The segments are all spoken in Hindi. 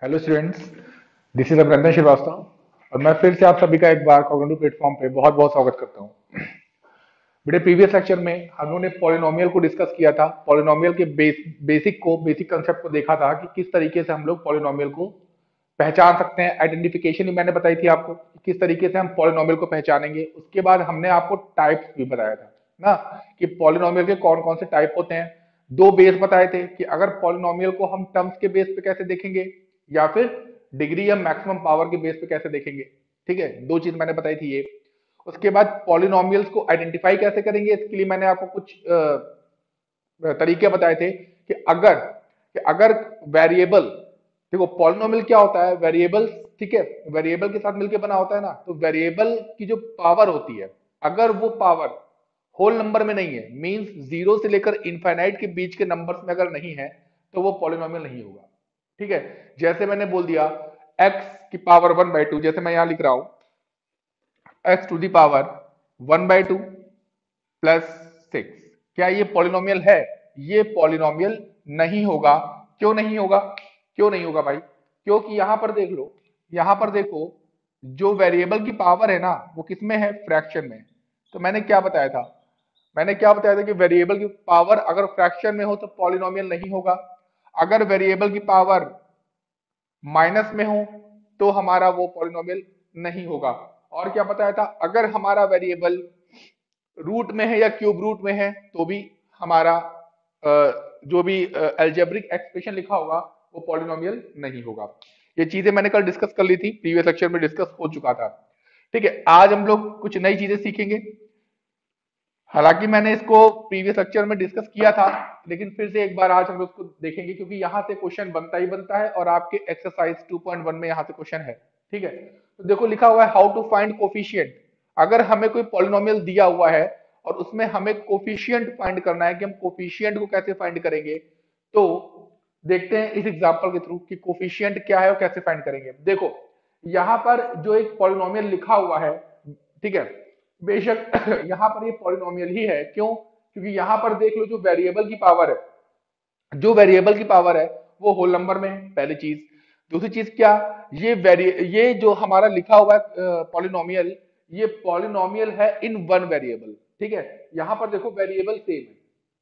हेलो स्टूडेंट्स, दिस इज अभिनंदन श्रीवास्तव और मैं फिर से आप सभी का एक बार कॉग्निटिव प्लेटफॉर्म पे बहुत बहुत स्वागत करता हूँ। बेटे प्रीवियस लेक्चर में हम लोगों ने पॉलिनोमियल को डिस्कस किया था। पॉलिनोमियल के बेसिक कंसेप्ट को देखा था कि किस तरीके से हम लोग पॉलिनोमियल को पहचान सकते हैं। आइडेंटिफिकेशन ही मैंने बताई थी आपको कि किस तरीके से हम पॉलिनोमियल को पहचानेंगे। उसके बाद हमने आपको टाइप्स भी बताया था ना, कि पॉलिनोमियल के कौन कौन से टाइप होते हैं। दो बेस बताए थे कि अगर पॉलिनोमियल को हम टर्म्स के बेस पे कैसे देखेंगे या फिर डिग्री या मैक्सिमम पावर के बेस पे कैसे देखेंगे। ठीक है, दो चीज मैंने बताई थी ये। उसके बाद पॉलिनोमियल्स को आइडेंटिफाई कैसे करेंगे, इसके लिए मैंने आपको कुछ तरीके बताए थे कि अगर वेरिएबल, देखो पॉलिनोमियल क्या होता है, वेरिएबल, ठीक है, वेरिएबल के साथ मिलकर बना होता है ना। तो वेरिएबल की जो पावर होती है, अगर वो पावर होल नंबर में नहीं है, मींस जीरो से लेकर इनफाइनाइट के बीच के नंबर्स में अगर नहीं है, तो वो पॉलिनोमियल नहीं होगा। ठीक है, जैसे मैंने बोल दिया एक्स की पावर 1/2, जैसे मैं यहां लिख रहा हूं x to the power 1/2 plus 6, क्या ये पॉलिनोमियल है? ये पॉलिनोमियल नहीं होगा। क्यों नहीं होगा? क्यों नहीं होगा भाई? क्योंकि यहां पर देख लो, यहां पर देखो, जो वेरिएबल की पावर है ना, वो किस में है? फ्रैक्शन में। तो मैंने क्या बताया था कि वेरिएबल की पावर अगर फ्रैक्शन में हो तो पॉलिनोमियल नहीं होगा। अगर वेरिएबल की पावर माइनस में हो तो हमारा वो पॉलिनोमियल नहीं होगा। और क्या बताया था, अगर हमारा वेरिएबल रूट में है या क्यूब रूट में है तो भी हमारा जो भी अलजेब्रिक एक्सप्रेशन लिखा होगा वो पॉलिनोमियल नहीं होगा। ये चीजें मैंने कल डिस्कस कर ली थी, प्रीवियस लेक्चर में डिस्कस हो चुका था। ठीक है, आज हम लोग कुछ नई चीजें सीखेंगे। हालांकि मैंने इसको प्रीवियस लेक्चर में डिस्कस किया था, लेकिन फिर से एक बार आज हम लोग इसको देखेंगे क्योंकि यहाँ से क्वेश्चन बनता ही बनता है और आपके एक्सरसाइज 2.1 में यहाँ से क्वेश्चन है। ठीक है, तो देखो लिखा हुआ है हाउ टू फाइंड कोफिशिएंट। अगर हमें कोई पॉलिनोमियल दिया हुआ है और उसमें हमें कोफिशिएंट फाइंड करना है कि हम कोफिशिएंट को कैसे फाइंड करेंगे, तो देखते हैं इस एग्जांपल के थ्रू कि कोफिशिएंट क्या है और कैसे फाइंड करेंगे। देखो यहाँ पर जो एक पॉलिनोमियल लिखा हुआ है, ठीक है, बेशक यहाँ पर ये पॉलिनोमियल ही है। क्यों? क्योंकि यहाँ पर देख लो, जो वेरिएबल की पावर है, जो वेरिएबल की पावर है वो होल नंबर में है, पहली चीज। दूसरी चीज क्या, ये जो हमारा लिखा हुआ है पॉलिनोमियल, ये पॉलिनोमियल है इन वन वेरिएबल। ठीक है, यहाँ पर देखो वेरिएबल सेम है,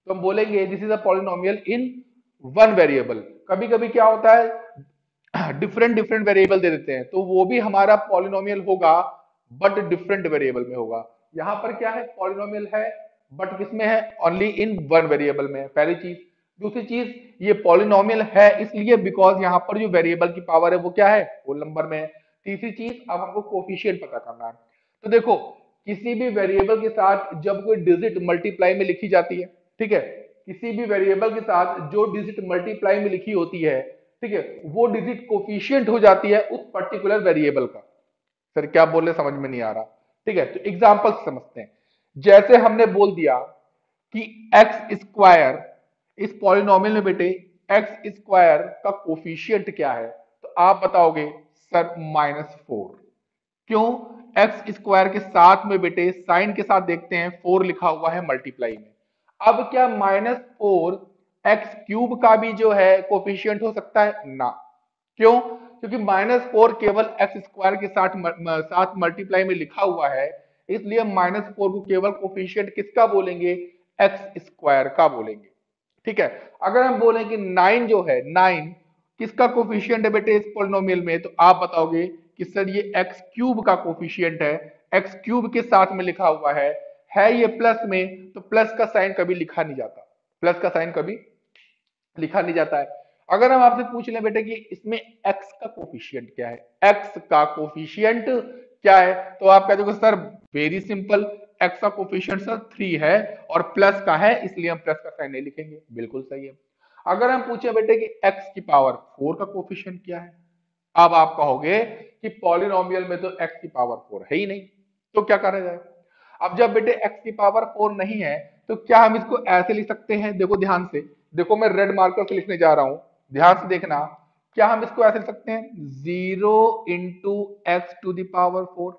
तो हम बोलेंगे this is a polynomial in one variable. कभी कभी क्या होता है, डिफरेंट डिफरेंट वेरिएबल दे देते हैं, तो वो भी हमारा पॉलिनोमियल होगा, बट डिफरेंट वेरिएबल में होगा। यहाँ पर क्या है, पॉलिनोमियल है बट किसमें है? ओनली इन वन वेरिएबल में है, पहली चीज। दूसरी चीज, ये पॉलिनोमियल है इसलिए बिकॉज यहाँ पर जो वेरिएबल की पावर है वो क्या है? होल नंबर में है। तीसरी चीज, अब हमको कोफिशिएंट पता करना है। तो देखो, किसी भी वेरिएबल के साथ जब कोई डिजिट मल्टीप्लाई में लिखी जाती है, ठीक है, किसी भी वेरिएबल के साथ जो डिजिट मल्टीप्लाई में लिखी होती है, ठीक है, वो डिजिट कोफिशिएंट हो जाती है उस पर्टिकुलर वेरिएबल का। सर क्या बोल रहे, समझ में नहीं आ रहा। ठीक है, तो एग्जांपल समझते हैं। जैसे हमने बोल दिया कि एक्स स्क्वायर, इस पॉलिनोमियल में बेटे एक्स स्क्वायर का कोफिशिएंट क्या है, तो आप बताओगे सर -4। क्यों? एक्स स्क्वायर के साथ में बेटे साइन के साथ देखते हैं 4 लिखा हुआ है मल्टीप्लाई में। अब क्या -4 एक्स क्यूब का भी जो है कोफिशिएंट हो सकता है? ना। क्यों? क्योंकि -4 केवल एक्स स्क्वायर के साथ मल्टीप्लाई में लिखा हुआ है, इसलिए -4 को केवल कोफिशिएंट किसका बोलेंगे? एक्स स्क्वायर का बोलेंगे। ठीक है, अगर हम बोलें कि 9 जो है, 9 किसका कोफिशिएंट है बेटे इस पॉलिनोमियल में, तो आप बताओगे कि सर ये एक्स क्यूब का कोफिशिएंट है। एक्स क्यूब के साथ में लिखा हुआ है ये प्लस में, तो प्लस का साइन कभी लिखा नहीं जाता, प्लस का साइन कभी लिखा नहीं जाता है। अगर हम आपसे पूछ लें बेटे कि इसमें एक्स का कोफिशिएंट क्या है, एक्स का कोफिशिएंट क्या है, तो आप कह दोगे सर वेरी सिंपल, एक्स का कोफिशिएंट सर 3 है और प्लस का है, इसलिए हम प्लस का साइन नहीं लिखेंगे। बिल्कुल सही है। अगर हम पूछे बेटे कि एक्स की पावर 4 का कोफिशिएंट क्या है, अब आप कहोगे कि पॉलिनोमियल में तो एक्स की पावर 4 है ही नहीं, तो क्या करा जाए? अब जब बेटे एक्स की पावर 4 नहीं है, तो क्या हम इसको ऐसे लिख सकते हैं? देखो ध्यान से, देखो मैं रेड मार्कर से लिखने जा रहा हूं, ध्यान से देखना। क्या हम इसको ऐसे लिख सकते हैं? 0 × x⁴।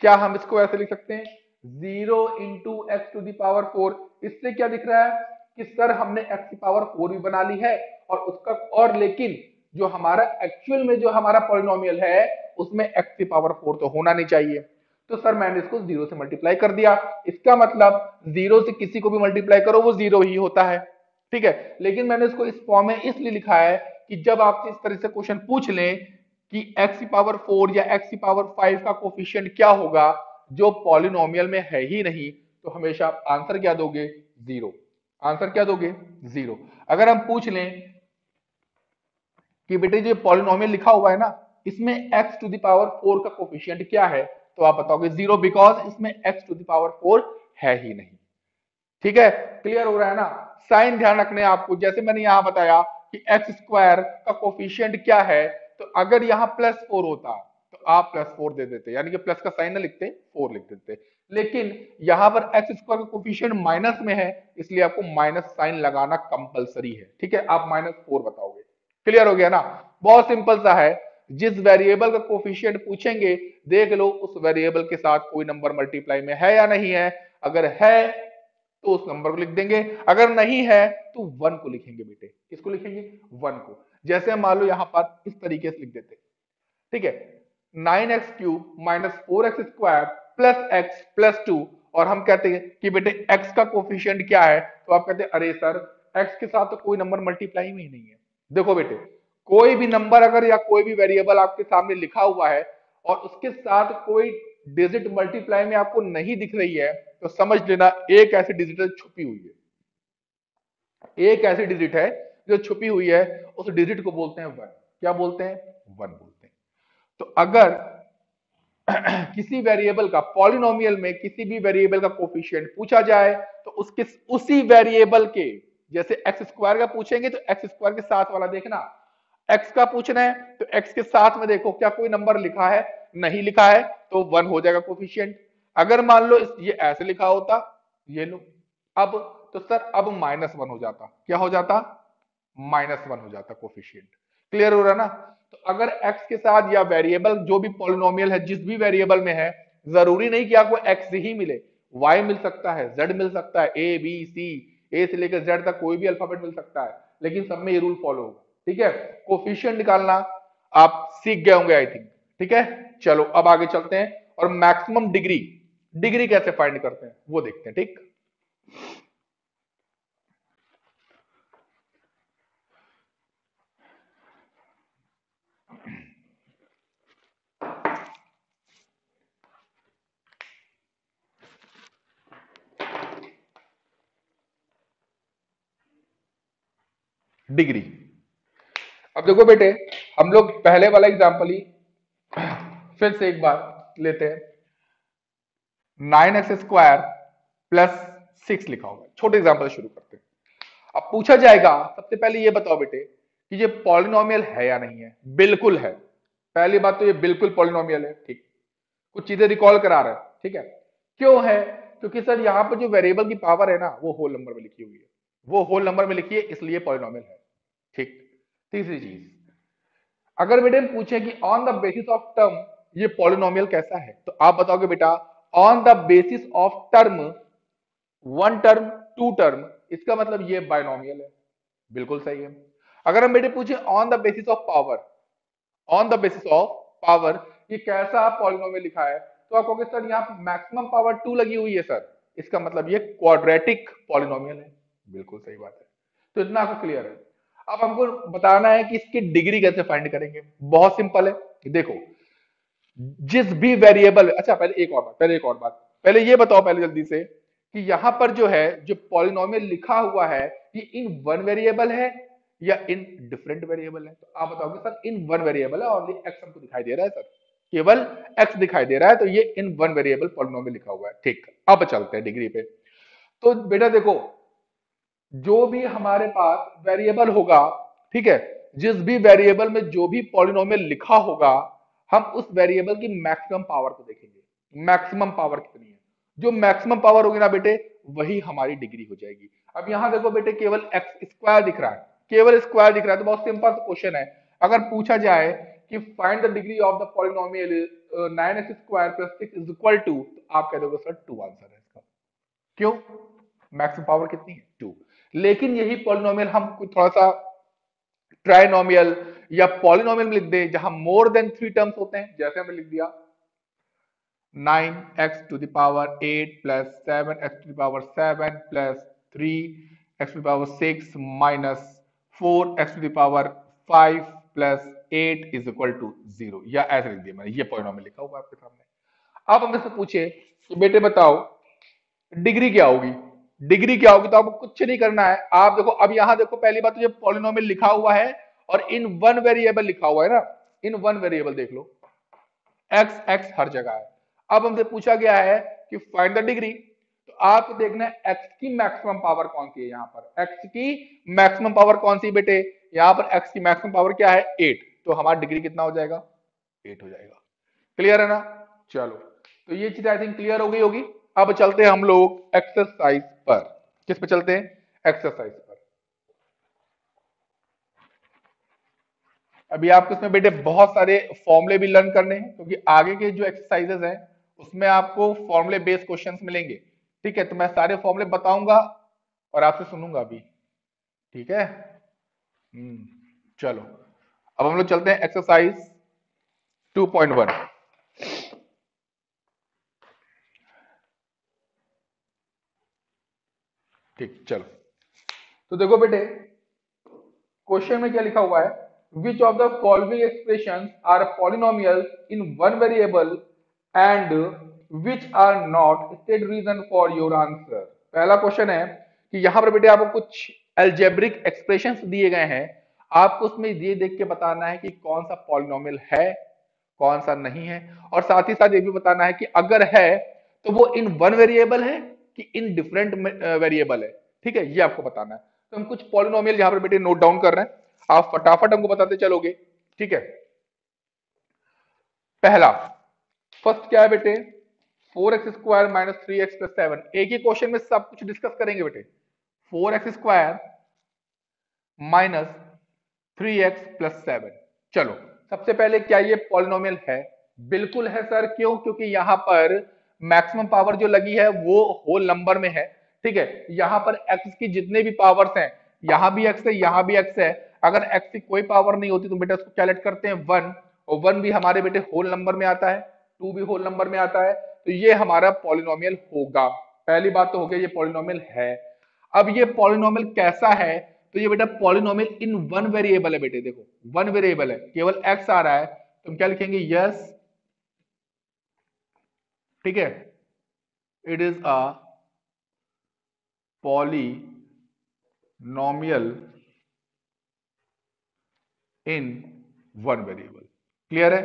क्या हम इसको ऐसे लिख सकते हैं? 0 × x⁴। इससे क्या दिख रहा है कि सर हमने x की पावर 4 भी बना ली है और उसका, और लेकिन जो हमारा एक्चुअल में जो हमारा पॉलिनोमियल है उसमें x की पावर 4 तो होना नहीं चाहिए। तो सर मैंने इसको 0 से मल्टीप्लाई कर दिया, इसका मतलब 0 से किसी को भी मल्टीप्लाई करो वो 0 ही होता है, ठीक है। लेकिन मैंने इसको इस फॉर्म में इसलिए लिखा है कि जब आपसे इस तरह से क्वेश्चन पूछ लें कि x की पावर 4 या x की पावर 5 का कोफिशिएंट क्या होगा जो पॉलिनोमियल में है ही नहीं, तो हमेशा आप आंसर क्या दोगे, 0। आंसर क्या दोगे, 0। अगर हम पूछ लें कि बेटे जो पॉलिनोमियल लिखा हुआ है ना इसमें x टू द पावर 4 का कोफिशिएंट क्या है, तो आप बताओगे 0, बिकॉज इसमें x टू द पावर 4 है ही नहीं। ठीक है, क्लियर हो रहा है ना। साइन ध्यान रखने आपको, जैसे मैंने यहां बताया कि एक्स स्क्वायर का कोफिशिएंट क्या है, तो अगर यहां +4 होता तो आप +4 दे देते, यानी कि प्लस का साइन ना लिखते 4 लिख देते। लेकिन यहां पर एक्स स्क्वायर का कोफिशिएंट माइनस में है, इसलिए आपको माइनस साइन लगाना कंपलसरी है। ठीक है, आप -4 बताओगे। क्लियर हो गया ना, बहुत सिंपल सा है। जिस वेरिएबल का कोफिशिएंट पूछेंगे देख लो उस वेरिएबल के साथ कोई नंबर मल्टीप्लाई में है या नहीं है, अगर है तो उस नंबर को लिख देंगे, अगर नहीं है तो 1 को लिखेंगे बेटे। किसको लिखेंगे, 1 को। जैसे हम मान लो यहां पर इस तरीके से लिख देते, ठीक है, 9x³ minus 4x² plus x plus 2, और हम कहते हैं कि बेटे x का कोफिशिएंट क्या है, तो आप कहते हैं अरे सर x के साथ तो कोई नंबर मल्टीप्लाई में ही नहीं है। देखो बेटे, कोई भी नंबर अगर या कोई भी वेरिएबल आपके सामने लिखा हुआ है और उसके साथ कोई डिजिट मल्टीप्लाई में आपको नहीं दिख रही है, तो समझ लेना एक ऐसी डिजिट छुपी हुई है, एक ऐसी डिजिट है जो छुपी हुई है, उस डिजिट को बोलते हैं 1। क्या बोलते हैं, 1 बोलते हैं। तो अगर किसी वेरिएबल का पॉलिनोमियल में किसी भी वेरिएबल का कोफिशिएंट पूछा जाए तो उसके उसी वेरिएबल के, जैसे एक्स स्क्वायर का पूछेंगे तो एक्स स्क्वायर के साथ वाला देखना, एक्स का पूछना है तो एक्स के साथ में देखो क्या कोई नंबर लिखा है, नहीं लिखा है तो 1 हो जाएगा कोफिशिएंट। अगर मान लो ये ऐसे लिखा होता, ये लो, अब तो सर अब -1 हो जाता, क्या हो जाता, -1 हो जाता कोफिशिएंट। क्लियर हो रहा ना। तो अगर x के साथ या वेरिएबल जो भी पॉलिनोमियल है जिस भी वेरिएबल में है, जरूरी नहीं कि आपको x ही मिले, y मिल सकता है, z मिल सकता है, a b c, a से लेकर z तक कोई भी अल्फाबेट मिल सकता है, लेकिन सब में ये रूल फॉलो होगा। ठीक है, कोफिशिएंट निकालना आप सीख गए होंगे आई थिंक। ठीक है, चलो अब आगे चलते हैं और मैक्सिमम डिग्री, डिग्री कैसे फाइंड करते हैं वो देखते हैं। ठीक, डिग्री। अब देखो बेटे, हम लोग पहले वाला एग्जांपल ही फिर से एक बार लेते हैं। 9x² प्लस 6 लिखा होगा, छोटे एग्जांपल शुरू करते हैं। अब पूछा जाएगा, सबसे पहले ये बताओ बेटे कि ये पॉलिनोमियल है या नहीं है। बिल्कुल है, पहली बात तो ये बिल्कुल पॉलिनोमियल है। ठीक, कुछ चीजें रिकॉल करा रहे हैं। ठीक है, क्यों है, क्योंकि सर यहाँ पर जो वेरिएबल की पावर है ना वो होल नंबर में लिखी हुई है, वो होल नंबर में लिखी है इसलिए पॉलिनोमियल है। ठीक, तीसरी चीज, अगर बेटे हम पूछे कि on the basis of term ये पॉलिनोमियल कैसा है, तो आप बताओगे बेटा on the basis of term, 1 term 2 term, इसका मतलब ये बाइनोमियल है। बिल्कुल सही है। अगर हम बेटे पूछे on the basis of power, on the basis of power ये कैसा पॉलिनोमियल लिखा है, तो आप कहोगे सर यहाँ मैक्सिमम पावर 2 लगी हुई है सर, इसका मतलब ये क्वाड्रेटिक पॉलिनोमियल है। बिल्कुल सही बात है, तो इतना आपको क्लियर है। अब हमको बताना है कि इसकी डिग्री कैसे फाइंड करेंगे। बहुत सिंपल है, देखो जिस भी वेरिएबल, अच्छा पहले एक और बात, पहले ये बताओ पहले जल्दी से कि यहां पर जो है जो पॉलिनोमियल लिखा हुआ है ये इन वन वेरिएबल है या इन डिफरेंट वेरिएबल है, तो आप बताओगे सर इन वन वेरिएबल है, ओनली एक्स हमको दिखाई दे रहा है सर, केवल एक्स दिखाई दे रहा है, तो ये इन वन वेरिएबल पॉलिनोमियल लिखा हुआ है। ठीक, अब चलते हैं डिग्री पे। तो बेटा देखो, जो भी हमारे पास वेरिएबल होगा, ठीक है, जिस भी वेरिएबल में जो भी पॉलिनोमियल लिखा होगा, हम उस वेरिएबल की मैक्सिमम पावर को देखेंगे। मैक्सिमम पावर कितनी है, जो मैक्सिमम पावर होगी ना बेटे वही हमारी डिग्री हो जाएगी। अब यहां देखो बेटे केवल एक्स स्क्वायर दिख रहा है, केवल स्क्वायर दिख रहा है, तो बहुत सिंपल क्वेश्चन है। अगर पूछा जाए कि find the degree of the polynomial 9x² plus 6 is equal to, तो आप कह दोगे सर 2 आंसर है इसका। क्यों, मैक्सिमम पावर कितनी है, 2। लेकिन यही पॉलिनोमियल हम थोड़ा सा ट्राइनोमियल या पॉलिनोमियल में लिख दे जहां मोर देन 3 टर्म्स होते हैं, जैसे हमने लिख दिया 9x to the power 8 plus 7x to the power 7 plus 3x to the power 6 minus 4x to the power 5 plus 8 is equal to 0, या ऐसे लिख दिया मैंने, ये पॉलिनोमियल लिखा हुआ आपके सामने। अब हम इससे पूछे कि बेटे बताओ डिग्री क्या होगी, डिग्री क्या होगी, तो आपको कुछ नहीं करना है। आप देखो अब यहां देखो, पहली बात तो ये पॉलिनोमियल लिखा हुआ है और इन वन वेरिएबल लिखा हुआ है ना, इन वन वेरिएबल देख लो, एक्स एक्स हर जगह है। अब हमसे पूछा गया है कि फाइंड द डिग्री, तो आपको देखना है एक्स की मैक्सिमम पावर कौन सी है। यहां पर एक्स की मैक्सिमम पावर कौन सी बेटे, यहां पर एक्स की मैक्सिमम पावर क्या है 8, तो हमारा डिग्री कितना हो जाएगा 8 हो जाएगा। क्लियर है ना, चलो तो ये चीज आई थिंक क्लियर हो गई होगी। अब चलते हैं हम लोग एक्सरसाइज पर, किस पे चलते हैं, एक्सरसाइज पर। अभी आपको इसमें बेटे बहुत सारे फॉर्मूले भी लर्न करने हैं, क्योंकि आगे के जो एक्सरसाइजेस हैं उसमें आपको फॉर्मूले बेस्ड क्वेश्चंस मिलेंगे। ठीक है, तो मैं सारे फॉर्मूले बताऊंगा और आपसे सुनूंगा भी, ठीक है। चलो अब हम लोग चलते हैं एक्सरसाइज 2.1। ठीक, चलो तो देखो बेटे क्वेश्चन में क्या लिखा हुआ है, which of the following expressions are polynomials in one variable and which are not, state reason for your answer. पहला क्वेश्चन है कि यहां पर बेटे आपको कुछ एल्जेब्रिक एक्सप्रेशंस दिए गए हैं, आपको उसमें ये देख के बताना है कि कौन सा पॉलिनोमियल है कौन सा नहीं है, और साथ ही साथ ये भी बताना है कि अगर है तो वो इन वन वेरिएबल है कि इन डिफरेंट वेरिएबल है। ठीक है, ये आपको बताना है। तो हम कुछ पॉलिनोमियल यहां पर बेटे नोट डाउन कर रहे हैं, आप फटाफट हमको बताते चलोगे। ठीक है, पहला फर्स्ट क्या है बेटे, 4x² माइनस 3x प्लस 7। एक ही क्वेश्चन में सब कुछ डिस्कस करेंगे बेटे। 4x² minus 3x plus 7। चलो सबसे पहले क्या ये पॉलिनोमियल है, बिल्कुल है सर। क्यों, क्योंकि यहां पर मैक्सिमम पावर जो लगी है वो होल नंबर में है। ठीक है, यहां पर x की जितने भी पावर्स हैं, यहां भी x है यहां भी x है, अगर x की कोई पावर नहीं होती तो बेटा उसको क्या लेट करते हैं 1, और 1 भी हमारे बेटे होल नंबर में आता है, 2 भी होल नंबर में आता है, तो ये हमारा पॉलिनोमियल होगा। पहली बात तो हो गया ये पॉलिनोमियल है। अब ये पॉलिनोमियल कैसा है, तो ये बेटा पॉलिनोमियल इन वन वेरिएबल है बेटे, देखो वन वेरिएबल है, केवल x आ रहा है, तो हम क्या लिखेंगे यस, ठीक है, it is a polynomial in one variable. Clear है,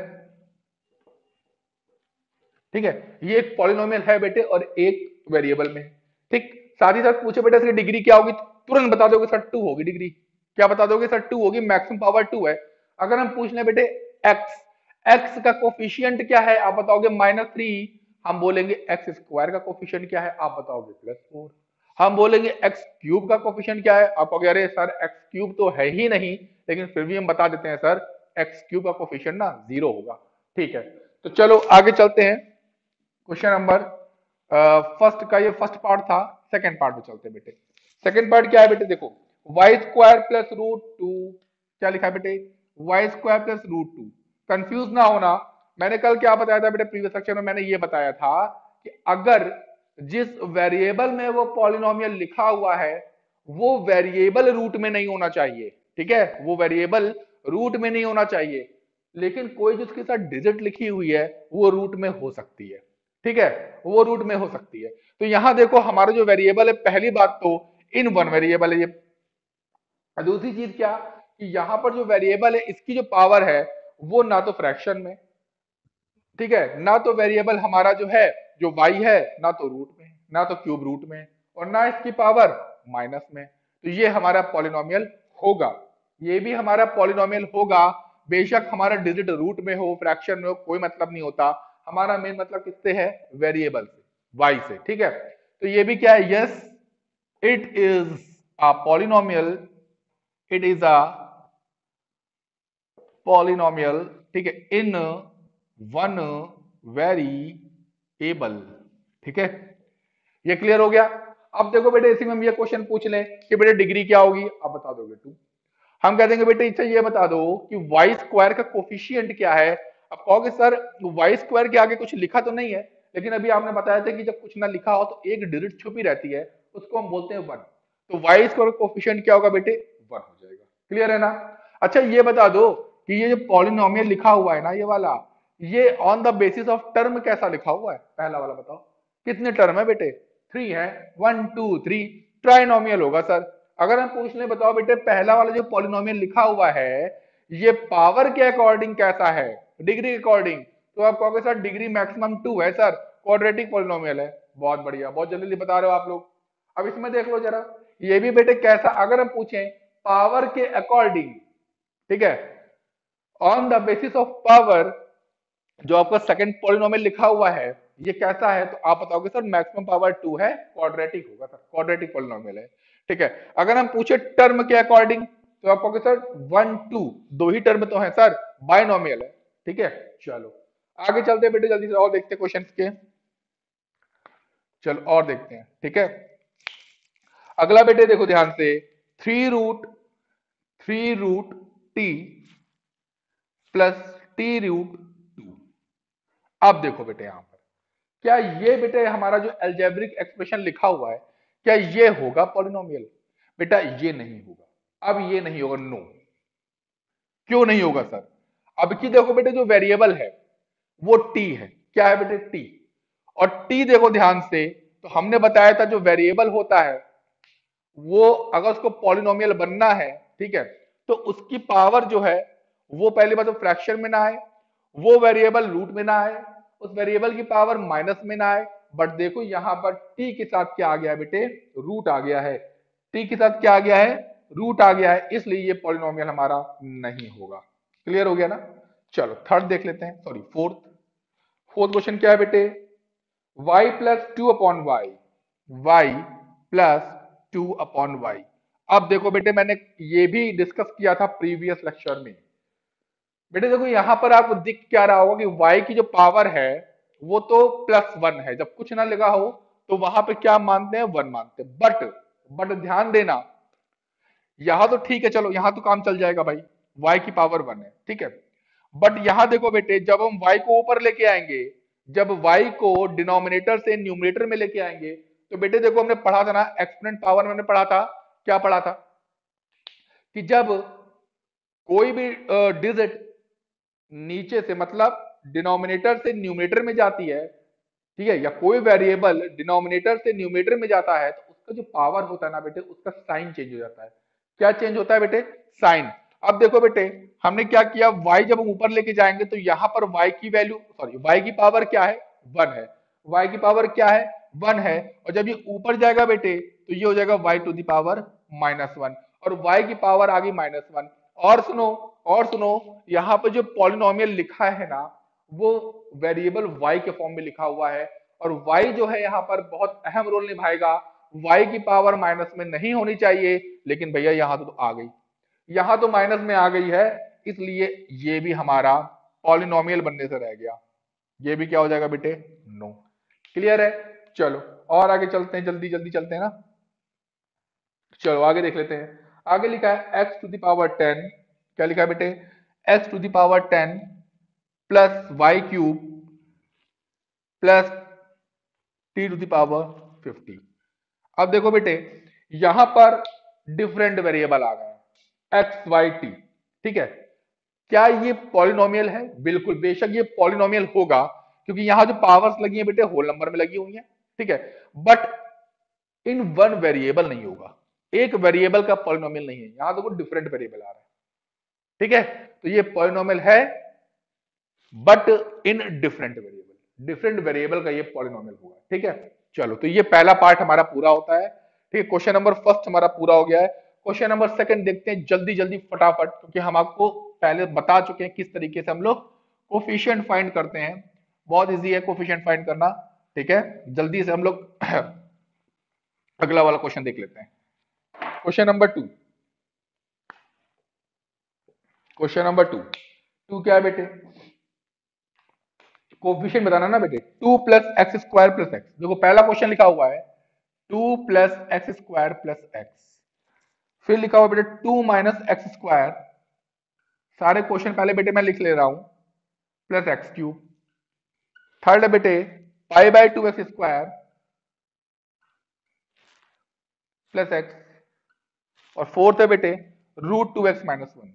ठीक है, ये एक पॉलिनोमियल है बेटे और एक वेरिएबल में। ठीक, साथ ही साथ पूछे बेटा इसकी डिग्री क्या होगी, तुरंत बता दोगे सर 2 होगी डिग्री। क्या बता दोगे सर 2 होगी, मैक्सिमम पावर 2 है। अगर हम पूछ लें बेटे x, x का कोफिशिएंट क्या है, आप बताओगे -3, हम बोलेंगे x स्क्वायर का कोफिशिएंट क्या है, आप बताओगे +4। हम बोलेंगे x क्यूब का कोफिशिएंट क्या है, आप कहोगे अरे सर x क्यूब तो है ही नहीं, लेकिन फिर भी हम बता देते हैं सर x क्यूब का कोफिशिएंट ना 0 होगा। ठीक है, तो चलो आगे चलते हैं। क्वेश्चन नंबर फर्स्ट का ये फर्स्ट पार्ट था, सेकंड पार्ट में चलते हैं बेटे। सेकंड पार्ट क्या है बेटे, देखो y² प्लस √2, क्या लिखा है बेटे y² प्लस √2। कंफ्यूज ना होना, मैंने कल क्या बताया था बेटे, प्रीवियस सेक्शन में मैंने ये बताया था कि अगर जिस वेरिएबल में वो पॉलिनोमियल लिखा हुआ है वो वेरिएबल रूट में नहीं होना चाहिए। ठीक है, वो वेरिएबल रूट में नहीं होना चाहिए, लेकिन कोई जिसके साथ डिजिट लिखी हुई है वो रूट में हो सकती है। ठीक है, वो रूट में हो सकती है। तो यहां देखो हमारा जो वेरिएबल है, पहली बात तो इन वन वेरिएबल है ये। दूसरी चीज क्या कि यहां पर जो वेरिएबल है इसकी जो पावर है वो ना तो फ्रैक्शन में, ठीक है, ना तो वेरिएबल हमारा जो है जो y है ना तो रूट में, ना तो क्यूब रूट में, और ना इसकी पावर माइनस में। तो ये हमारा पॉलिनोमियल होगा, ये भी हमारा पॉलिनोमियल होगा। बेशक हमारा डिजिट रूट में हो फ्रैक्शन में हो कोई मतलब नहीं होता, हमारा मेन मतलब किससे है, वेरिएबल से, y से। ठीक है, तो ये भी क्या है, yes it is a polynomial, it is a polynomial, ठीक है, इन वन वेरिएबल। ठीक है, ये क्लियर हो गया। अब देखो बेटे इसी में हम ये क्वेश्चन पूछ लें कि बेटे डिग्री क्या होगी, आप बता दोगे 2। हम कह देंगे बेटे अच्छा ये बता दो कि वाई स्क्वायर का कोफिशिएंट क्या है। अब कहोगे सर वाई स्क्वायर के आगे कुछ लिखा तो नहीं है, लेकिन अभी आपने बताया था कि जब कुछ ना लिखा हो तो एक डिजिट छुपी रहती है, उसको हम बोलते हैं वन। तो वाई स्क्वायर का कोफिशिएंट क्या होगा बेटे, वन हो जाएगा। क्लियर है ना। अच्छा ये बता दो कि ये जो पॉलिनोमियल लिखा हुआ है ना ये वाला, ये on the basis of term कैसा लिखा हुआ है, पहला वाला बताओ। कितने टर्म है बेटे, थ्री है, वन टू थ्री, ट्राइनोमियल होगा सर। अगर हम पूछ लें बताओ बेटे पहला वाला जो पॉलिनोमियल लिखा हुआ है ये पावर के अकॉर्डिंग कैसा है, डिग्री के अकॉर्डिंग, तो आप कहोगे सर डिग्री मैक्सिमम टू है सर, क्वाड्रेटिक पॉलिनोमियल है। बहुत बढ़िया, बहुत जल्दी बता रहे हो आप लोग। अब इसमें देख लो जरा, ये भी बेटे कैसा, अगर हम पूछें पावर के अकॉर्डिंग, ठीक है, on the basis of power, जो आपका सेकंड पॉलिनोमियल लिखा हुआ है ये कैसा है, तो आप बताओगे सर मैक्सिमम पावर टू है, क्वाड्रेटिक होगा सर, क्वाड्रेटिक पॉलिनोमियल है। ठीक है, अगर हम पूछे टर्म के अकॉर्डिंग तो आप कहोगे सर वन टू, दो ही टर्म तो है सर, बाइनोमियल है। ठीक है, चलो आगे चलते हैं बेटे जल्दी से और देखते हैं क्वेश्चन के। चलो और देखते हैं, ठीक है। अगला बेटे देखो ध्यान से, three root t plus t root two. अब देखो बेटे यहां पर क्या ये बेटे हमारा जो एल्जेब्रिक एक्सप्रेशन लिखा हुआ है क्या ये होगा पॉलिनोमियल, बेटा ये नहीं होगा। अब ये नहीं होगा, नो। क्यों नहीं होगा सर, अब की देखो बेटे जो वेरिएबल है वो टी है, क्या है बेटे टी। और टी देखो ध्यान से, तो हमने बताया था जो वेरिएबल होता है वो अगर उसको पॉलिनोमियल बनना है, ठीक है, तो उसकी पावर जो है वो पहली बात तो फ्रैक्शन में ना आए, वो वेरिएबल रूट में ना आए, उस वेरिएबल की पावर माइनस में ना आए। बट देखो यहां पर टी के साथ क्या आ गया है बेटे, रूट आ गया है। टी के साथ क्या आ गया है, रूट आ गया है, इसलिए ये पॉलिनोमियल हमारा नहीं होगा। क्लियर हो गया ना। चलो थर्ड देख लेते हैं, सॉरी फोर्थ। फोर्थ क्वेश्चन क्या है बेटे, y plus two upon y, y plus two upon y. अब देखो बेटे मैंने ये भी डिस्कस किया था प्रीवियस लेक्चर में। बेटे देखो यहां पर आपको दिख क्या रहा होगा कि y की जो पावर है वो तो प्लस वन है, जब कुछ ना लगा हो तो वहां पे क्या मानते हैं, वन मानते हैं। बट ध्यान देना, यहां तो ठीक है, चलो यहां तो काम चल जाएगा भाई, y की पावर वन है, ठीक है। बट यहां देखो बेटे जब हम y को ऊपर लेके आएंगे, जब y को डिनोमिनेटर से न्यूमरेटर में लेके आएंगे, तो बेटे देखो हमने पढ़ा था ना एक्सपोनेंट पावर में, हमने पढ़ा था, क्या पढ़ा था कि जब कोई भी डिजिट नीचे से मतलब डिनोमिनेटर से न्यूमरेटर में जाती है, ठीक है, या कोई वेरिएबल डिनोमिनेटर से न्यूमरेटर में जाता है, तो उसका जो पावर होता है ना बेटे उसका साइन चेंज हो जाता है। क्या चेंज होता है बेटे, साइन। अब देखो बेटे हमने क्या किया, y जब हम ऊपर लेके जाएंगे तो यहां पर y की वैल्यू, सॉरी y की पावर क्या है, वन है। y की पावर क्या है, वन है। और जब ये ऊपर जाएगा बेटे तो ये हो जाएगा y to the power minus one, और y की पावर आ गई माइनस वन। और सुनो, और सुनो, यहाँ पर जो पॉलिनोमियल लिखा है ना वो वेरिएबल y के फॉर्म में लिखा हुआ है, और y जो है यहाँ पर बहुत अहम रोल निभाएगा। y की पावर माइनस में नहीं होनी चाहिए, लेकिन भैया यहाँ तो आ गई, यहाँ तो माइनस में आ गई है, इसलिए ये भी हमारा पॉलिनोमियल बनने से रह गया। ये भी क्या हो जाएगा बेटे, नो। क्लियर है। चलो और आगे चलते हैं, जल्दी जल्दी चलते हैं ना। चलो आगे देख लेते हैं। आगे लिखा है x टू द पावर 10, क्या लिखा है बेटे, x to the power 10 plus y cube plus t to the power 50। अब देखो बेटे यहां पर डिफरेंट वेरिएबल आ गए एक्स वाई टी, ठीक है। क्या ये पॉलिनोमियल है, बिल्कुल बेशक ये पॉलिनोमियल होगा, क्योंकि यहां जो पावर्स लगी हैं बेटे होल नंबर में लगी हुई हैं, ठीक है। बट इन वन वेरिएबल नहीं होगा, एक वेरिएबल का पॉलिनोमियल नहीं है, यहां देखो डिफरेंट वेरिएबल आ रहा है, ठीक है। तो ये पॉलिनोमियल है but in different variable, different variable का ये पॉलिनोमियल होगा, ठीक है। चलो तो ये पहला पार्ट हमारा पूरा होता है, ठीक है। क्वेश्चन नंबर फर्स्ट हमारा पूरा हो गया है। क्वेश्चन नंबर सेकंड देखते हैं जल्दी जल्दी फटाफट, क्योंकि हम आपको पहले बता चुके हैं किस तरीके से हम लोग कोफिशिएंट फाइंड करते हैं। बहुत इजी है कोफिशिएंट फाइंड करना, ठीक है। जल्दी से हम लोग अगला वाला क्वेश्चन देख लेते हैं। Question number two, question number two, two क्या है बेटे, कोफिशिएंट बताना ना बेटे, two plus x square plus x. देखो पहला क्वेश्चन लिखा हुआ है two plus x square plus x, फिर लिखा हुआ बेटे 2 माइनस एक्स स्क्वायर, सारे क्वेश्चन पहले बेटे मैं लिख ले रहा हूं, प्लस एक्स क्यूब। थर्ड है बेटे pi by 2 x square plus x. और फोर्थ है बेटे रूट 2 एक्स माइनस 1।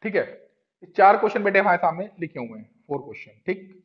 ठीक है, चार क्वेश्चन बेटे हमारे सामने लिखे हुए हैं, 4 क्वेश्चन। ठीक,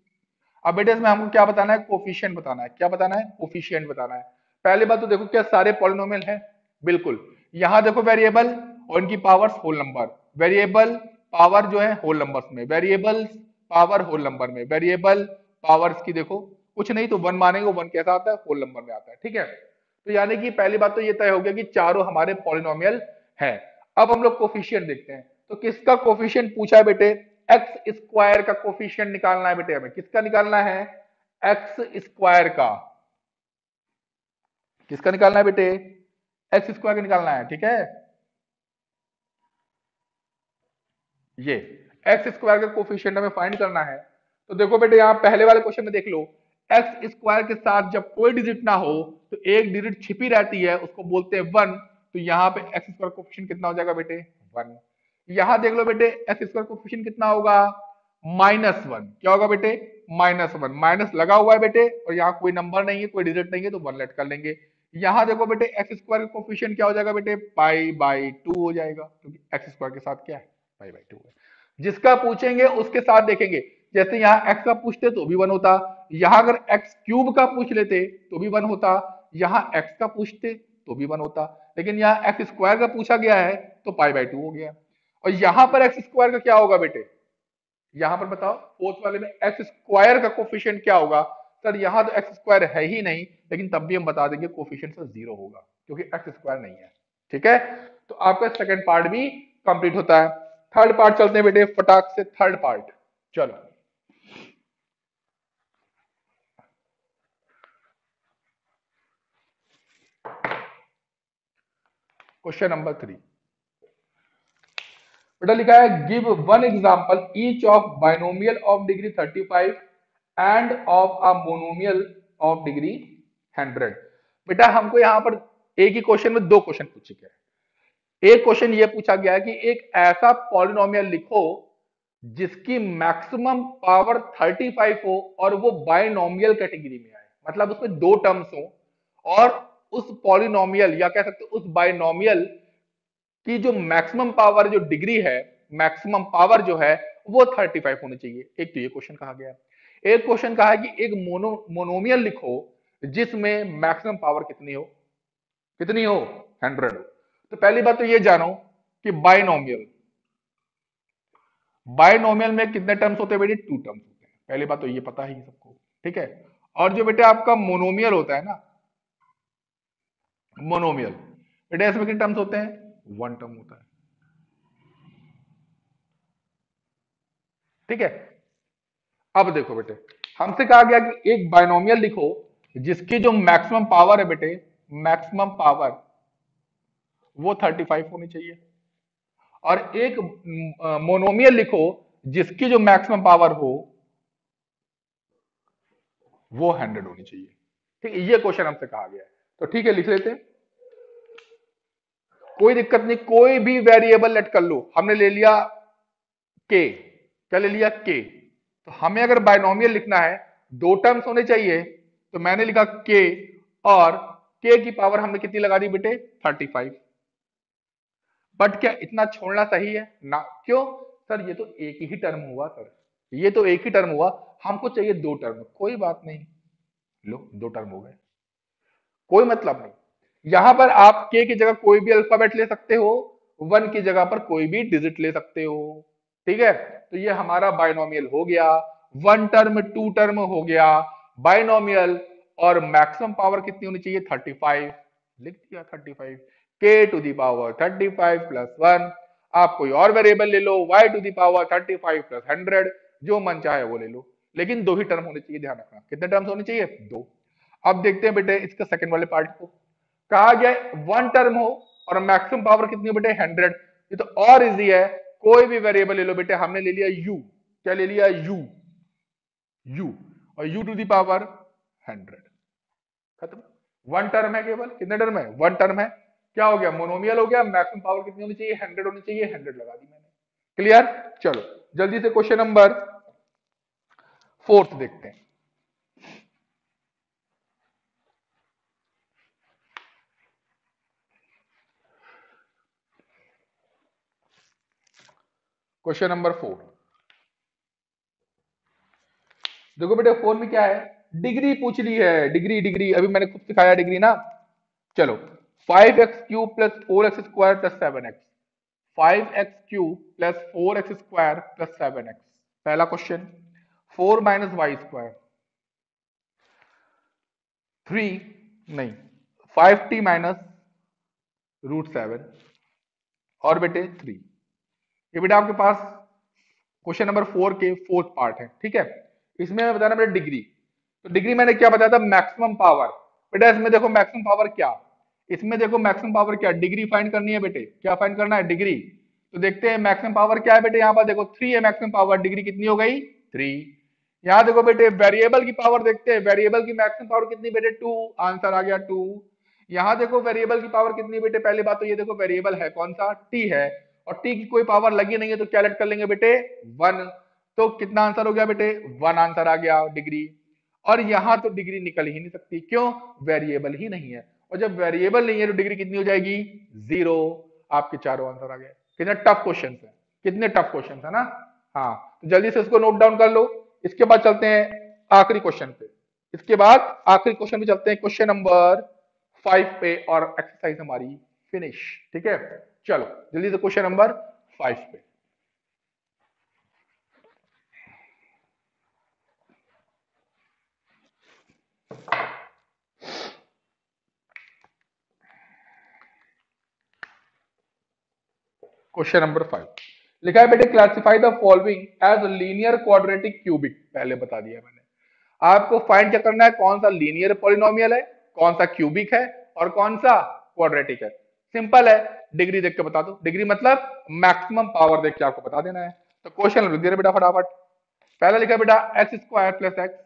अब बेटे इसमें हमको क्या बताना है, कोफिशिएंट बताना है। क्या बताना है, कोफिशिएंट बताना है। पहली बात तो देखो क्या सारे पॉलिनोमियल है, बिल्कुल। यहां देखो वेरिएबल और इनकी powers whole number, variable power जो है होल नंबर्स में, वेरिएबल पावर होल नंबर में, वेरिएबल पावर्स की देखो कुछ नहीं तो वन मानेंगे, वन कैसा आता है, होल नंबर में आता है। ठीक है, तो यानी कि पहली बात तो ये तय हो गया कि चारों हमारे पॉलिनोमियल है। अब हम लोग कोफिशिएंट देखते हैं, तो किसका कोफिशिएंट पूछा है बेटे, एक्स स्क्वायर का कोफिशिएंट निकालना है बेटे हमें। किसका निकालना है, एक्स स्क्वायर का। किसका निकालना है बेटे, एक्स स्क्वायर का निकालना है। ठीक है, ये एक्स स्क्वायर का कोफिशिएंट हमें फाइंड करना है। तो देखो बेटे यहां पहले वाले क्वेश्चन में देख लो, एक्स स्क्वायर के साथ जब कोई डिजिट ना हो तो एक डिजिट छिपी रहती है, उसको बोलते हैं वन। तो यहाँ पे एक्स स्क्वायर कोफिशिएंट कितना हो जाएगा बेटे, वन। यहां देख लो बेटे एक्स स्क्वायर कोफिशिएंट कितना होगा, माइनस वन। क्या होगा बेटे, माइनस वन। माइनस लगा हुआ है बेटे और यहाँ कोई नंबर नहीं है, कोई डिजिट नहीं है, तो वन लेट कर लेंगे। यहां देखो बेटे एक्स स्क्वायर का कोफिशिएंट क्या हो जाएगा बेटे, पाई बाई 2 हो जाएगा, क्योंकि एक्स स्क्वायर के साथ क्या है, पाई बाई 2 है। जिसका पूछेंगे उसके साथ देखेंगे, जैसे यहाँ x का पूछते तो भी वन होता, यहाँ अगर x क्यूब का पूछ लेते तो भी वन होता, यहाँ x का पूछते तो भी वन होता, लेकिन यहाँ एक्स स्क्वायर का पूछा गया है तो पाई बाई 2 हो गया। और यहाँ पर एक्स स्क्वायर का क्या होगा बेटे, यहाँ पर बताओ फोर्थ वाले में एक्स स्क्वायर का कोफिशिएंट क्या होगा। सर यहाँ तो एक्स स्क्वायर है ही नहीं, लेकिन तब भी हम बता देंगे कोफिशिएंट सर 0 होगा, क्योंकि एक्स स्क्वायर नहीं है। ठीक है, तो आपका सेकंड पार्ट भी कंप्लीट होता है। थर्ड पार्ट चलते हैं बेटे फटाक से, थर्ड पार्ट चलो। क्वेश्चन नंबर 3 बेटा लिखा है, give one example each of binomial of degree 35 end of a monomial of degree 100। बेटा हमको यहां पर एक ही क्वेश्चन में दो क्वेश्चन पूछे गए। एक क्वेश्चन ये पूछा गया है कि एक ऐसा पॉलिनोमियल लिखो जिसकी मैक्सिमम पावर 35 हो और वो बाइनोमियल कैटेगरी में आए, मतलब उसमें दो टर्म्स हो और उस पॉलिनोमियल या कह सकते उस बाइनोमियल की जो मैक्सिमम पावर जो डिग्री है, मैक्सिमम पावर जो है वो 35 होनी चाहिए। एक तो ये क्वेश्चन कहा गया है। एक क्वेश्चन कहा है कि एक मोनोमियल लिखो जिसमें मैक्सिमम पावर कितनी हो, कितनी हो, 100 हो। तो पहली बात तो ये जानो कि बाइनोमियल, बाइनोमियल में कितने टर्म्स होते हैं बेटे, 2 टर्म्स होते हैं। पहली बात तो ये पता ही सबको। ठीक है, और जो बेटे आपका मोनोमियल होता है ना, मोनोमियल बेटे इसमें कितने टर्म्स होते हैं, 1 टर्म होता है। ठीक है, अब देखो बेटे हमसे कहा गया कि एक बाइनोमियल लिखो जिसकी जो मैक्सिमम पावर है बेटे, मैक्सिमम पावर वो 35 होनी चाहिए, और एक मोनोमियल लिखो जिसकी जो मैक्सिमम पावर हो वो 100 होनी चाहिए। ठीक है, ये क्वेश्चन हमसे कहा गया है। तो ठीक है लिख लेते हैं, कोई दिक्कत नहीं, कोई भी वेरिएबल लेट कर लो। हमने ले लिया के, क्या ले लिया के। तो हमें अगर बाइनोमियल लिखना है दो टर्म्स होने चाहिए, तो मैंने लिखा के, और के की पावर हमने कितनी लगा दी बेटे, 35। बट क्या इतना छोड़ना सही है ना, क्यों सर, ये तो एक ही टर्म हुआ सर, ये तो एक ही टर्म हुआ, हमको चाहिए दो टर्म। कोई बात नहीं, लो दो टर्म हो गए, कोई मतलब नहीं। यहां पर आप के की जगह कोई भी अल्फाबेट ले सकते हो, वन की जगह पर कोई भी डिजिट ले सकते हो। ठीक है, तो ये हमारा बाइनोमियल हो गया, वन टर्म टू टर्म हो गया बाइनोमियल। और मैक्सिमम पावर कितनी होनी चाहिए, 35, लिख दिया 35, के टू दी पावर 35 प्लस 1। आप कोई और वेरिएबल ले लो, y to the power 35 plus 100, जो मन चाहे वो ले लो, लेकिन दो ही टर्म होने चाहिए, ध्यान रखना। कितने टर्म्स होने चाहिए, दो। अब देखते हैं बेटे इसका सेकंड वाले पार्ट को। कहा गया वन टर्म हो और मैक्सिमम पावर कितनी हो बेटे, 100। ये तो और इजी है, कोई भी वेरिएबल ले लो बेटे। हमने ले लिया u, क्या ले लिया, u, और u टू दी पावर 100, खत्म। वन टर्म है, केवल कितने टर्म है, वन टर्म है। क्या हो गया, मोनोमियल हो गया। मैक्सिमम पावर कितनी होनी चाहिए, 100 होनी चाहिए, 100 लगा दी मैंने। क्लियर। चलो जल्दी से क्वेश्चन नंबर 4 देखते हैं। क्वेश्चन नंबर 4 देखो बेटे, 4 में क्या है, डिग्री पूछ ली है। डिग्री डिग्री अभी मैंने खुद सिखाया डिग्री ना। चलो 5x³ plus 4x² plus 7x, 5x³ plus 4x² plus 7x। पहला क्वेश्चन, 4 माइनस वाई स्क्वायर, 3 नहीं, 5t माइनस √7 और बेटे 3। ये बेटा आपके पास क्वेश्चन नंबर 4 के फोर्थ पार्ट है। ठीक है, इसमें हमें बताना बेटा डिग्री। तो डिग्री मैंने क्या बताया था, मैक्सिमम पावर। बेटा इसमें देखो मैक्सिमम पावर क्या, इसमें देखो मैक्सिमम पावर क्या, डिग्री फाइंड करनी है बेटे। क्या फाइंड करना है, डिग्री। तो देखते हैं मैक्सिमम पावर क्या है बेटे। यहाँ पर देखो 3 है मैक्सिमम पावर, डिग्री कितनी हो गई 3। यहाँ देखो बेटे वेरिएबल की पावर देखते हैं, वेरिएबल की मैक्सिमम पावर कितनी बेटे 2, आंसर आ गया 2। यहाँ देखो वेरिएबल की पावर कितनी बेटे, पहली बात तो ये देखो वेरिएबल है कौन सा, टी है, और टी की कोई पावर लगी नहीं है तो क्या लेट कर लेंगे बेटे 1। तो कितना आंसर हो गया बेटे 1 आंसर आ गया डिग्री। और यहां तो डिग्री निकल ही नहीं सकती, क्यों, वेरिएबल ही नहीं है। और जब वेरिएबल नहीं है तो डिग्री कितनी हो जाएगी 0। आपके चारों आंसर आ गए। कितने टफ क्वेश्चन है, कितने टफ क्वेश्चन है ना। हाँ तो जल्दी से इसको नोट डाउन कर लो। इसके बाद चलते हैं आखिरी क्वेश्चन पे। इसके बाद आखिरी क्वेश्चन पे चलते हैं, क्वेश्चन नंबर 5 पे, और एक्सरसाइज हमारी फिनिश। ठीक है, चलो जल्दी से क्वेश्चन नंबर 5 पे। क्वेश्चन नंबर 5 लिखा है बेटे, classify the following as linear quadratic cubic. पहले बता दिया मैंने। आपको फाइंड क्या करना है, कौन सा लीनियर पॉलिनोमियल है, कौन सा क्यूबिक है, और कौन सा क्वाड्रेटिक है। सिंपल है, डिग्री देख के बता दो। डिग्री मतलब मैक्सिमम पावर देख के आपको बता देना है। तो क्वेश्चन लिख दे रहे बेटा फटाफट। पहला लिखा बेटा x² प्लस एक्स,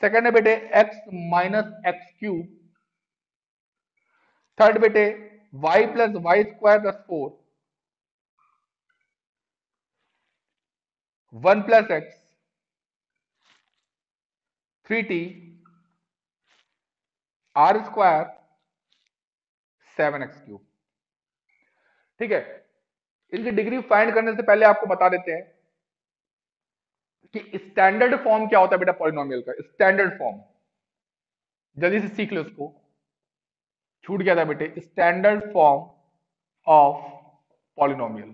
सेकेंड है बेटे x माइनस x³, थर्ड बेटे y plus y² plus 4, 1 plus x, 3t, r², 7x³। ठीक है, इनकी डिग्री फाइंड करने से पहले आपको बता देते हैं कि स्टैंडर्ड फॉर्म क्या होता है बेटा पॉलिनोमियल का। स्टैंडर्ड फॉर्म जल्दी से सीख लो इसको, छूट गया था बेटे। Standard form of polynomial.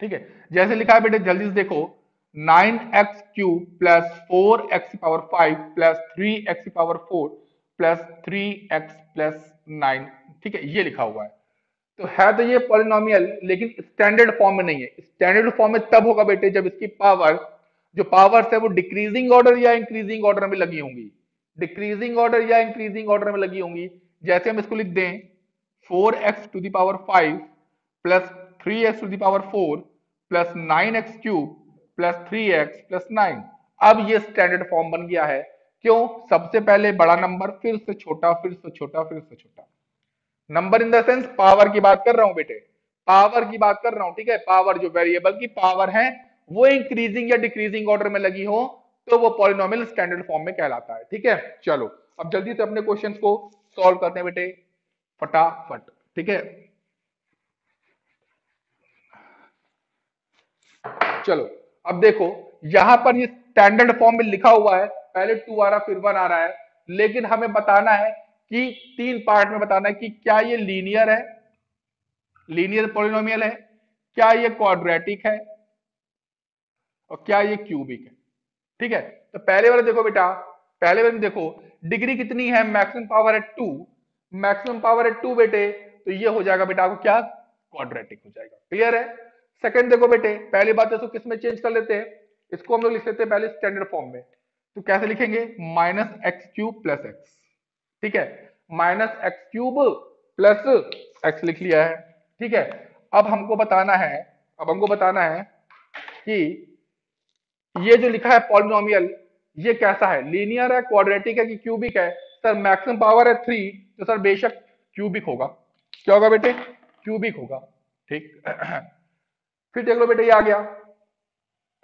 ठीक है, जैसे लिखा है बेटे जल्दी से देखो, 9x³ plus 4x⁵ plus 3x⁴ plus 3x plus 9। ठीक है, ये लिखा हुआ है। तो है तो ये पॉलिनोमियल, लेकिन स्टैंडर्ड फॉर्म में नहीं है। स्टैंडर्ड फॉर्म में तब होगा बेटे जब इसकी पावर, जो पावर्स है वो डिक्रीजिंग ऑर्डर या इंक्रीजिंग ऑर्डर में लगी होंगी। डिक्रीजिंग ऑर्डर या इंक्रीजिंग ऑर्डर में लगी होंगी। जैसे हम इसको लिख दें 4x⁵ plus 3x⁴ plus 9x³ plus 3x plus 9। अब ये स्टैंडर्ड फॉर्म बन गया है। क्यों, सबसे पहले बड़ा नंबर, फिर से छोटा, फिर से छोटा, फिर से छोटा। Number in the sense power की बात कर रहा हूं बेटे, पावर की बात कर रहा हूं। ठीक है, पावर जो वेरिएबल की पावर है वो इंक्रीजिंग या डिक्रीजिंग ऑर्डर में लगी हो तो वो पॉलिनोमियल स्टैंडर्ड फॉर्म में कहलाता है। ठीक है, चलो अब जल्दी से अपने क्वेश्चंस को सॉल्व करते हैं बेटे फटाफट। ठीक है, चलो अब देखो, यहां पर ये स्टैंडर्ड फॉर्म में लिखा हुआ है, पहले 2 आ रहा फिर 1 आ रहा है, लेकिन हमें बताना है कि 3 पार्ट में बताना है कि क्या ये लीनियर है, लीनियर पॉलिनोमियल है, क्या ये क्वाड्रेटिक है, और क्या ये क्यूबिक है। ठीक है, तो पहले वाले देखो बेटा, पहले वाले में देखो डिग्री कितनी है, मैक्सिमम पावर है 2, मैक्सिमम पावर है 2 बेटे, तो ये हो जाएगा बेटा आपको क्या, क्वाड्रेटिक हो जाएगा। क्लियर है। सेकंड देखो बेटे, पहली बात इसको किस में चेंज कर लेते हैं, इसको हम लोग लिख लेते हैं पहले स्टैंडर्ड फॉर्म में। तो कैसे लिखेंगे, -x³ प्लस एक्स। ठीक है, -x³ प्लस एक्स लिख लिया है। ठीक है, अब हमको बताना है, अब हमको बताना है कि ये जो लिखा है पॉलिनोमियल, ये कैसा है, लीनियर है, क्वाड्रेटिक है कि क्यूबिक है। सर मैक्सिमम पावर है 3, तो सर बेशक क्यूबिक होगा। क्या होगा बेटे? क्यूबिक होगा। ठीक। फिर देख लो बेटे ये आ गया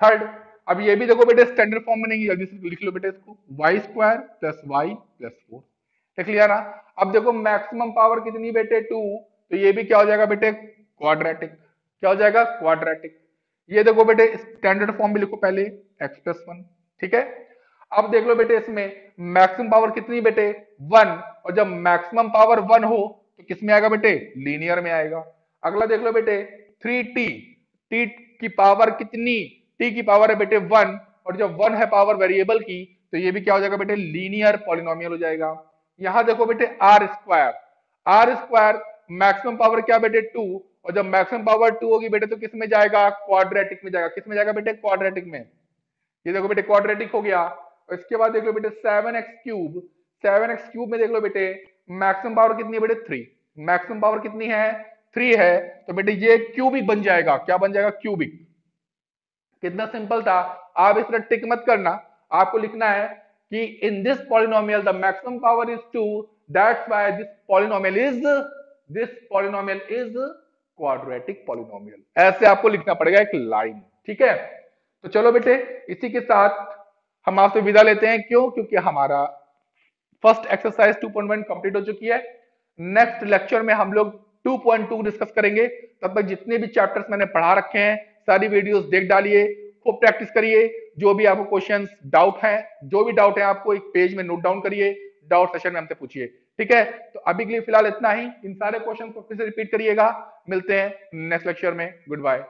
थर्ड। अब ये भी देखो बेटे स्टैंडर्ड फॉर्म में नहीं, जल्दी से लिख लो बेटे इसको, y square plus y plus 4। देख लिया ना? अब देखो मैक्सिमम पावर कितनी बेटे 2, तो ये भी क्या हो जाएगा बेटे? क्वाड्रेटिक। क्या हो जाएगा? क्वाड्रेटिक। ये देखो बेटे स्टैंडर्ड फॉर्म भी लिखो पहले, एक्स प्लस 1। ठीक है। अब देख लो बेटे इसमें मैक्सिमम पावर कितनी बेटे? 1। और जब मैक्सिमम पावर 1 हो तो किस में आएगा बेटे? लीनियर में आएगा। अगला देख लो बेटे 3t, टी की पावर कितनी? टी की पावर है बेटे 1, और जब 1 है पावर वेरिएबल की, तो ये भी क्या हो जाएगा बेटे? लीनियर पॉलिनोमियल हो जाएगा। यहां देखो बेटे r square, r square maximum power क्या बेटे? 2, और जब मैक्सिमम पावर 2 होगी बेटे तो किस में जाएगा? क्वाड्रेटिक में जाएगा। किस में जाएगा बेटे? क्वाड्रेटिक में। ये देखो बेटे क्वाड्रेटिक हो गया। और इसके बाद देख लो बेटे 7x क्यूब, 7x क्यूब में देख लो बेटे मैक्सिमम पावर कितनी है बेटे? 3। मैक्सिमम पावर कितनी है? 3 है। तो बेटे ये क्यूबिक बन जाएगा। क्या बन जाएगा? क्यूबिक। कितना सिंपल था। आप इस तरह टिक मत करना, आपको लिखना है कि in this polynomial the maximum power is 2, that's why this polynomial is quadratic polynomial. ऐसे आपको लिखना पड़ेगा एक लाइन। ठीक है। तो चलो बेटे इसी के साथ हम आपसे विदा लेते हैं। क्यों? क्योंकि हमारा फर्स्ट एक्सरसाइज 2.1 कंप्लीट हो चुकी है। नेक्स्ट लेक्चर में हम लोग 2.2 डिस्कस करेंगे। तब तक जितने भी चैप्टर्स मैंने पढ़ा रखे हैं सारी वीडियोस देख डालिए, खूब प्रैक्टिस करिए। जो भी आपको क्वेश्चंस डाउट है, जो भी डाउट है आपको एक पेज में नोट डाउन करिए, डाउट सेशन में हमसे पूछिए। ठीक है। तो अभी के लिए फिलहाल इतना ही। इन सारे क्वेश्चन को फिर से रिपीट करिएगा। मिलते हैं नेक्स्ट लेक्चर में। Good bye.